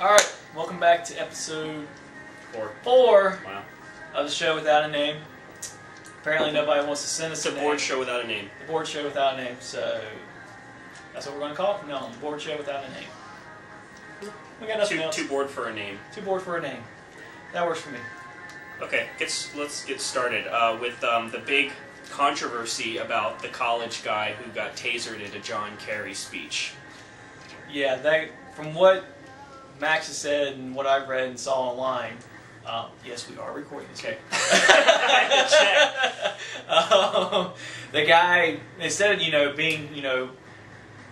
Alright, welcome back to episode 4 wow. Of the show without a name. Apparently nobody wants to send us a board show without a name. The board show without a name, so that's what we're going to call it from now on, the board show without a name. We got nothing else. Too bored for a name. Too bored for a name. That works for me. Okay, let's get started with the big controversy about the college guy who got tasered at a John Kerry speech. Yeah, from what Max has said and what I've read and saw online, yes, we are recording this. Okay. The guy, instead of being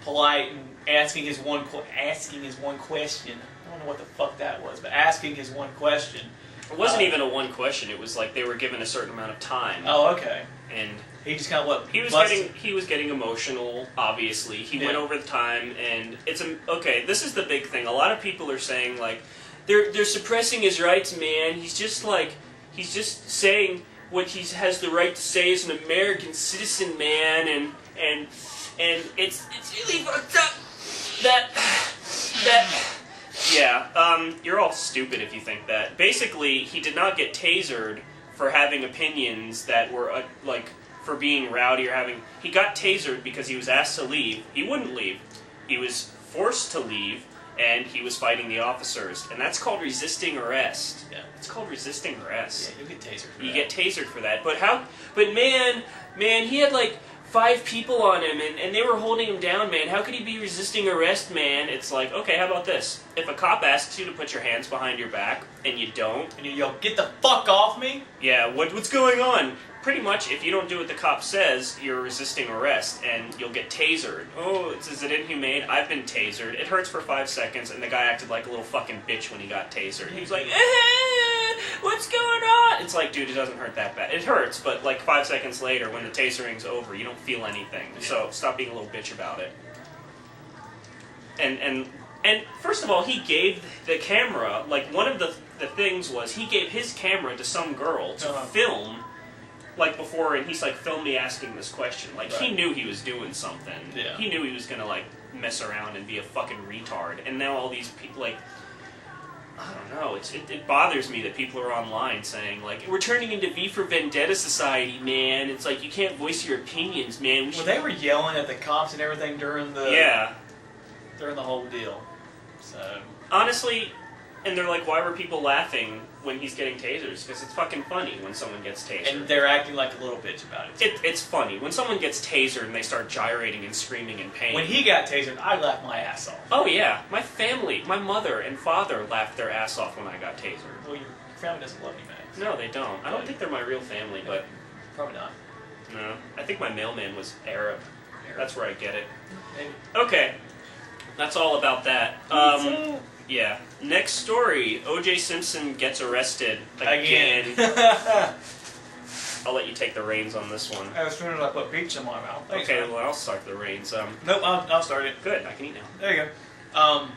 polite and asking his one question, I don't know what the fuck that was, but asking his one question. It wasn't even a one question. It was like they were given a certain amount of time. Oh, okay. And he just kind of he was getting emotional. Obviously, he went over the time, and okay. This is the big thing. A lot of people are saying like they're suppressing his rights, man. He's just saying what he has the right to say as an American citizen, man, and it's really fucked up that. Yeah, you're all stupid if you think that. Basically, he did not get tasered for having opinions that were, for being rowdy or having... He got tasered because he was asked to leave. He wouldn't leave. He was forced to leave, and he was fighting the officers. And that's called resisting arrest. Yeah. It's called resisting arrest. Yeah, you'll get tasered for that. You get tasered for that. But man, he had, 5 people on him, and they were holding him down, man. How could he be resisting arrest, man? It's like, okay, how about this? If a cop asks you to put your hands behind your back, and you don't... And you yell, get the fuck off me? Yeah, what's going on? Pretty much, if you don't do what the cop says, you're resisting arrest, and you'll get tasered. Oh, is it inhumane? I've been tasered. It hurts for 5 seconds, and the guy acted like a little fucking bitch when he got tasered. He was like, what's going on? It's like, dude, it doesn't hurt that bad. It hurts, but 5 seconds later, when the tasering's over, you don't feel anything. Yeah. So stop being a little bitch about it. And first of all, he gave the camera, one of the things was, he gave his camera to some girl to film, before, and he's film me asking this question. Right. He knew he was doing something. Yeah. He knew he was gonna, mess around and be a fucking retard. And now all these people, I don't know, it bothers me that people are online saying, we're turning into V for Vendetta society, man. It's you can't voice your opinions, man. Well, they were yelling at the cops and everything during the... Yeah. During the whole deal. So... Honestly, and they're why were people laughing when he's getting tasers? Because it's fucking funny when someone gets tasered. And they're acting like a little bitch about it. It's funny. When someone gets tasered and they start gyrating and screaming in pain. When he got tasered, I laughed my ass off. Oh yeah. My family, my mother and father laughed their ass off when I got tasered. Well, your family doesn't love you, Max. No, they don't. I don't think they're my real family, but... Probably not. No. I think my mailman was Arab. That's where I get it. Maybe. Okay. That's all about that. Yeah. Next story. O.J. Simpson gets arrested again. I'll let you take the reins on this one. As soon as I put pizza in my mouth. Thanks, okay, man. well, I'll start the reins. Nope, I'll start it. Good, I can eat now. There you go.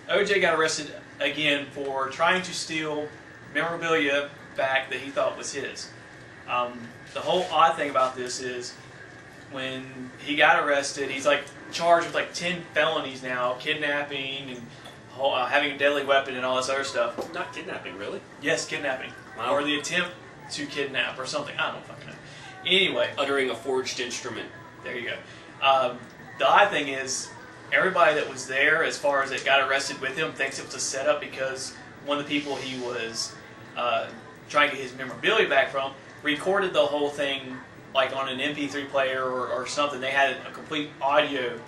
O.J. got arrested again for trying to steal memorabilia back that he thought was his. The whole odd thing about this is when he got arrested, he's charged with 10 felonies now, kidnapping and having a deadly weapon and all this other stuff. Not kidnapping, really? Yes, kidnapping. Wow. Or the attempt to kidnap or something. I don't fucking know. Anyway. Uttering a forged instrument. There you go. The odd thing is, everybody that was there, as far as it got arrested with him, thinks it was a setup because one of the people he was trying to get his memorabilia back from recorded the whole thing on an MP3 player or something. They had a complete audio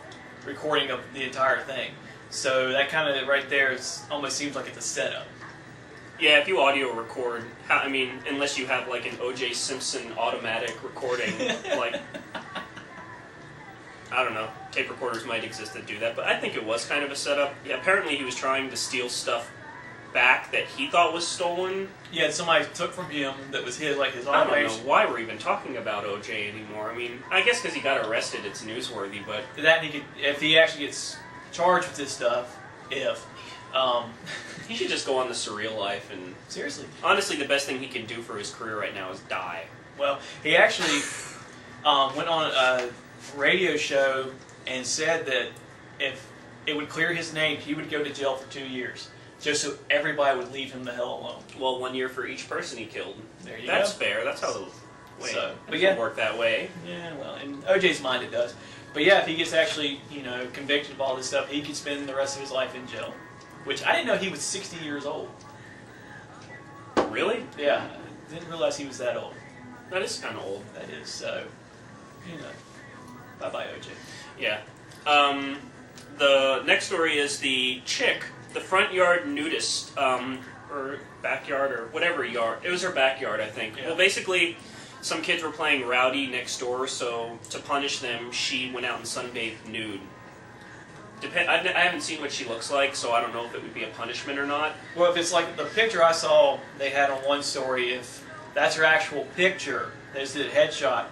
recording of the entire thing. So that kind of right there almost seems like it's a setup. Yeah, if you audio record, unless you have an O.J. Simpson automatic recording, I don't know, tape recorders might exist that do that, but I think it was kind of a setup. Yeah, apparently he was trying to steal stuff back that he thought was stolen. Yeah, somebody took from him that was his, his I don't know why we're even talking about O.J. anymore. I guess because he got arrested, it's newsworthy, but... If he actually gets charged with this stuff, he should just go on the surreal life and... Seriously. Honestly, the best thing he can do for his career right now is die. Well, he actually went on a radio show and said that if it would clear his name, he would go to jail for 2 years. just so everybody would leave him the hell alone. Well, 1 year for each person he killed. There you That's go. fair. That's how the But it work that way. Yeah, well, in OJ's mind it does. But yeah, if he gets actually, convicted of all this stuff, he could spend the rest of his life in jail. Which I didn't know he was 60 years old. Really? Yeah, didn't realize he was that old. That is kind of old. That is, so, bye-bye OJ. Yeah. The next story is the chick, the front yard nudist, or backyard, or whatever yard. It was her backyard, I think. Yeah. Well, basically, some kids were playing rowdy next door, so to punish them, she went out and sunbathed nude. I haven't seen what she looks like, so I don't know if it would be a punishment or not. Well, if it's like the picture I saw they had on one story, if that's her actual picture, they just did a headshot,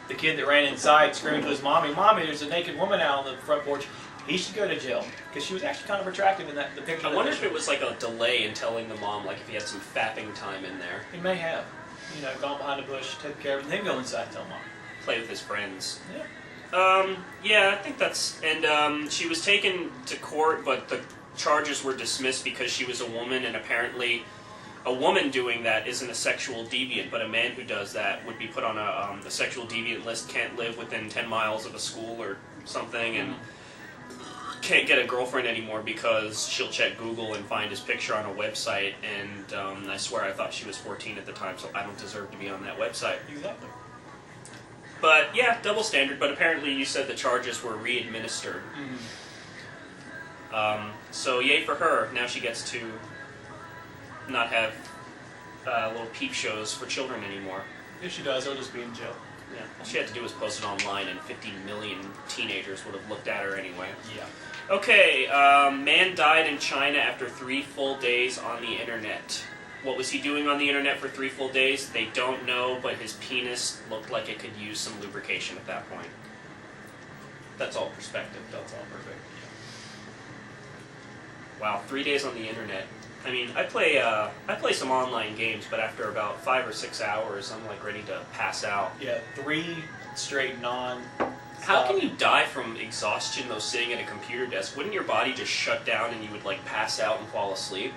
the kid that ran inside screaming to his mommy, "Mommy, there's a naked woman out on the front porch," he should go to jail. Because she was actually kind of attractive in the picture. I wonder if it was like a delay in telling the mom, like if he had some fapping time in there. He may have. Gone behind the bush, take care of it, and then go inside and tell mom. Play with his friends. Yeah. Yeah, I think that's... And she was taken to court, but the charges were dismissed because she was a woman, and apparently a woman doing that isn't a sexual deviant, but a man who does that would be put on a sexual deviant list, can't live within 10 miles of a school or something, and can't get a girlfriend anymore because she'll check Google and find his picture on a website, and I swear I thought she was 14 at the time, so I don't deserve to be on that website. Exactly. But yeah, double standard, but apparently you said the charges were re-administered. So yay for her. Now she gets to not have little peep shows for children anymore. If she does, he'll just be in jail. Yeah. All she had to do was post it online, and 50 million teenagers would have looked at her anyway. Yeah. Okay, man died in China after 3 full days on the internet. What was he doing on the internet for 3 full days? They don't know, but his penis looked like it could use some lubrication at that point. That's all perspective. That's all perfect. Wow, 3 days on the internet. I mean, I play some online games, but after about 5 or 6 hours, I'm like ready to pass out. Yeah, 3 straight non. How can you die from exhaustion though sitting at a computer desk? Wouldn't your body just shut down and you would like pass out and fall asleep?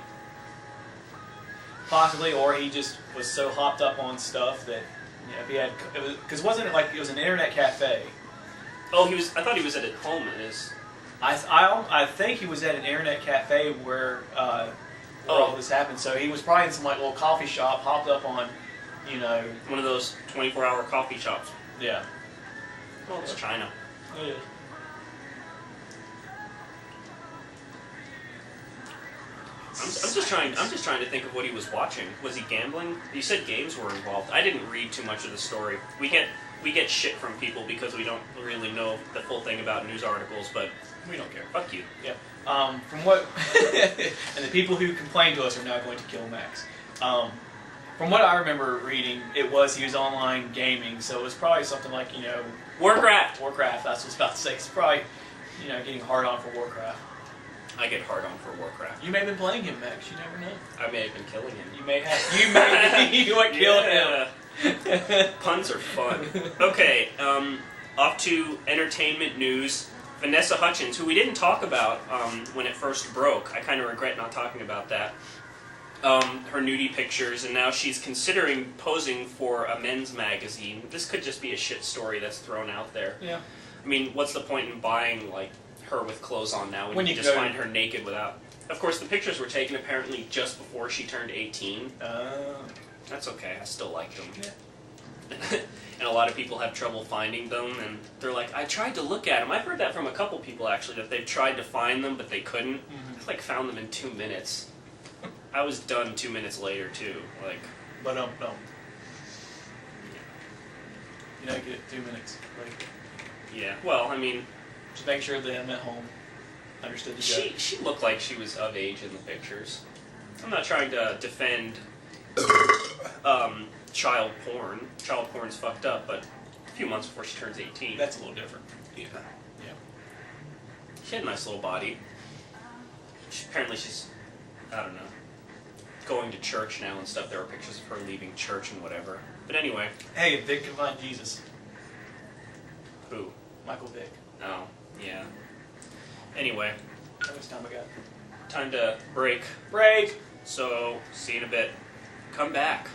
Possibly, or he just was so hopped up on stuff that if he had, because wasn't it like it was an internet cafe? Oh, I thought he was at home in his. I think he was at an internet cafe where all this happened. So he was probably in some like little coffee shop, hopped up on, one of those 24-hour coffee shops. Yeah. Well, it's China. It is. I'm just trying to think of what he was watching. Was he gambling? You said games were involved. I didn't read too much of the story. We get shit from people because we don't really know the full thing about news articles, but we don't care. Fuck you. Yeah. From what and the people who complain to us are now going to kill Max. From what I remember reading, he was online gaming, so it was probably something like Warcraft. Warcraft. That's what I was about to say. It's probably getting hard on for Warcraft. I get hard on for Warcraft. You may have been playing him, Max. You never know. I may have been killing him. You may have. You may kill him. Puns are fun. Okay, off to entertainment news. Vanessa Hudgens, who we didn't talk about when it first broke. I kind of regret not talking about that. Her nudie pictures, and now she's considering posing for a men's magazine. This could just be a shit story that's thrown out there. Yeah. I mean, what's the point in buying like her with clothes on now when you can just find her naked without? Of course, the pictures were taken apparently just before she turned 18. That's okay. I still like them. Yeah. And a lot of people have trouble finding them, and they're like, I tried to look at them. I've heard that from a couple people, actually, that they've tried to find them, but they couldn't. I found them in 2 minutes. I was done 2 minutes later, too. But, no. Get it 2 minutes. Yeah, well, I mean... Just make sure that I'm at home. Understood the joke. She looked like she was of age in the pictures. I'm not trying to defend child porn. Child porn's fucked up, but a few months before she turns 18. That's a little different. Yeah. She had a nice little body. Apparently she's, I don't know, going to church now and stuff. There were pictures of her leaving church and whatever. But anyway. Hey, if Vic can find Jesus. Who? Michael Vick. Oh, yeah. Anyway. How much time I got? time to break. Break. So, see you in a bit. Come back.